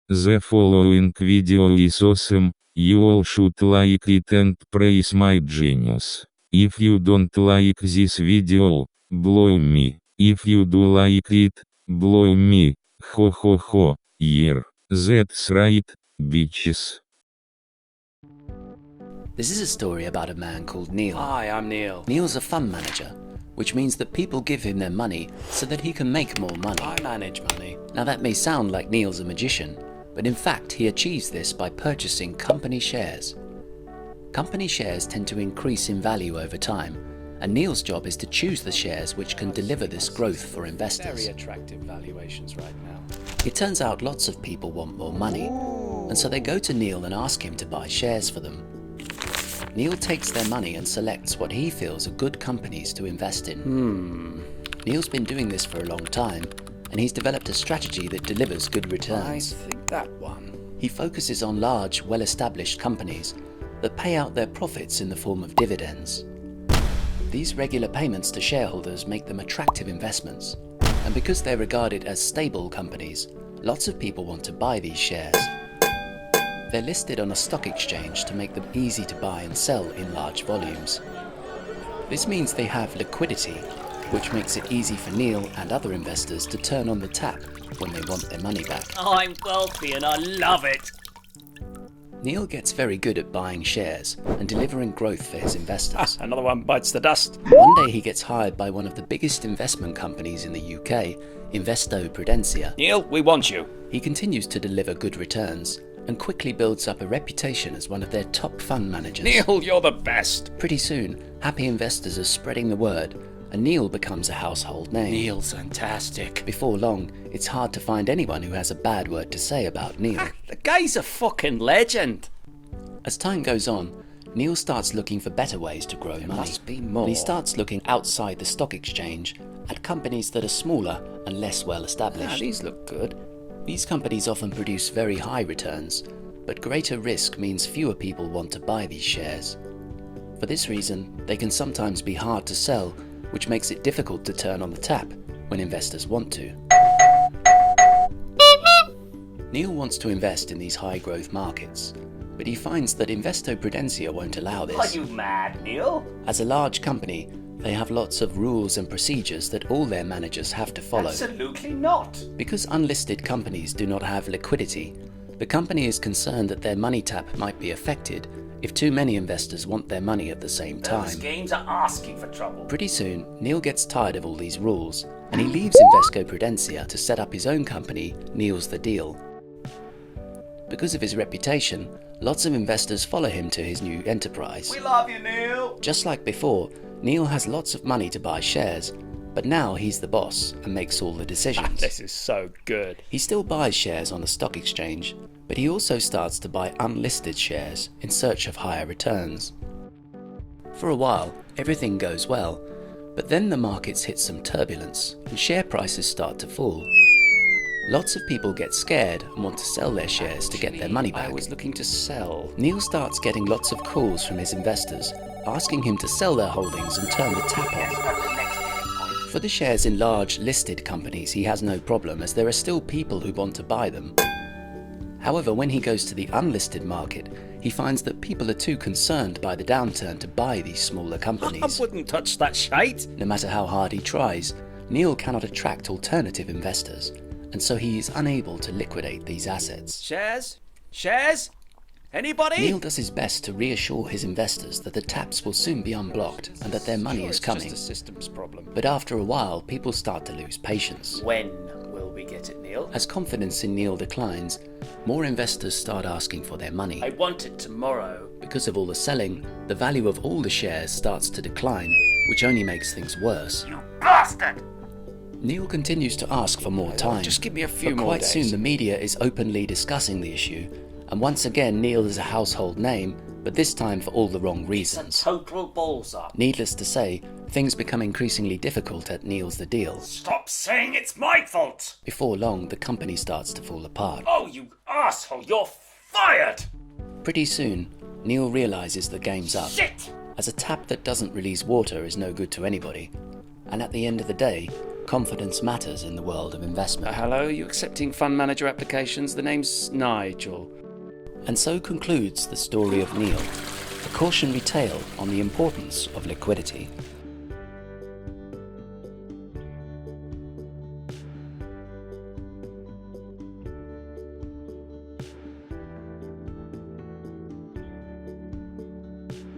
The following video is awesome, you all should like it and praise my genius. If you don't like this video, blow me. If you do like it, blow me. Ho ho ho, yeah. That's right, bitches. This is a story about a man called Neil. Hi, I'm Neil. Neil's a fund manager, which means that people give him their money so that he can make more money. I manage money. Now that may sound like Neil's a magician, but in fact he achieves this by purchasing company shares. Company shares tend to increase in value over time, and Neil's job is to choose the shares which can deliver this growth for investors. Very attractive valuations right now. It turns out lots of people want more money, and so they go to Neil and ask him to buy shares for them. Neil takes their money and selects what he feels are good companies to invest in. Neil's been doing this for a long time, and he's developed a strategy that delivers good I returns. think that one. He focuses on large, well-established companies that pay out their profits in the form of dividends. These regular payments to shareholders make them attractive investments, and because they're regarded as stable companies, lots of people want to buy these shares. They're listed on a stock exchange to make them easy to buy and sell in large volumes. This means they have liquidity, which makes it easy for Neil and other investors to turn on the tap when they want their money back. I'm wealthy and I love it. Neil gets very good at buying shares and delivering growth for his investors. Another one bites the dust. One day he gets hired by one of the biggest investment companies in the UK, Investo Prudentia. Neil, we want you. He continues to deliver good returns and quickly builds up a reputation as one of their top fund managers. Neil, you're the best. Pretty soon, happy investors are spreading the word, and Neil becomes a household name. Neil's fantastic. Before long, it's hard to find anyone who has a bad word to say about Neil. The guy's a fucking legend. As time goes on, Neil starts looking for better ways to grow money. Must be more. And he starts looking outside the stock exchange at companies that are smaller and less well established. These look good. These companies often produce very high returns, but greater risk means fewer people want to buy these shares. For this reason, they can sometimes be hard to sell, which makes it difficult to turn on the tap when investors want to. Neil wants to invest in these high-growth markets, but he finds that Investo Prudentia won't allow this. Are you mad, Neil? As a large company, they have lots of rules and procedures that all their managers have to follow. Absolutely not. Because unlisted companies do not have liquidity, the company is concerned that their money tap might be affected if too many investors want their money at the same time. Those games are asking for trouble. Pretty soon, Neil gets tired of all these rules, and he leaves Invesco Prudentia to set up his own company, Neil's the Deal. Because of his reputation, lots of investors follow him to his new enterprise. We love you, Neil. Just like before, Neil has lots of money to buy shares, but now he's the boss and makes all the decisions. This is so good. He still buys shares on the stock exchange, but he also starts to buy unlisted shares in search of higher returns. For a while, everything goes well, but then the markets hit some turbulence and share prices start to fall. Lots of people get scared and want to sell their shares to get their money back. I was looking to sell. Neil starts getting lots of calls from his investors, asking him to sell their holdings and turn the tap on. For the shares in large listed companies, he has no problem, as there are still people who want to buy them. However, when he goes to the unlisted market, he finds that people are too concerned by the downturn to buy these smaller companies. I wouldn't touch that shite. No matter how hard he tries, Neil cannot attract alternative investors, and so he is unable to liquidate these assets. Shares? Shares? Anybody? Neil does his best to reassure his investors that the taps will soon be unblocked and that their money is coming. It's just a systems problem. But after a while, people start to lose patience. When will we get it, Neil? As confidence in Neil declines, more investors start asking for their money. I want it tomorrow. Because of all the selling, the value of all the shares starts to decline, which only makes things worse. You bastard! Neil continues to ask for more time. Just give me a few but more quite days. soon the media is openly discussing the issue, and once again Neil is a household name, but this time for all the wrong reasons. Total balls up. Needless to say, things become increasingly difficult at Neil's the Deal. Stop saying it's my fault! Before long, the company starts to fall apart. Oh, you asshole, you're fired! Pretty soon, Neil realizes the game's up, Shit! as a tap that doesn't release water is no good to anybody, and at the end of the day, Confidence matters in the world of investment. Hello, are you accepting fund manager applications? The name's Nigel. And so concludes the story of Neil, a cautionary tale on the importance of liquidity.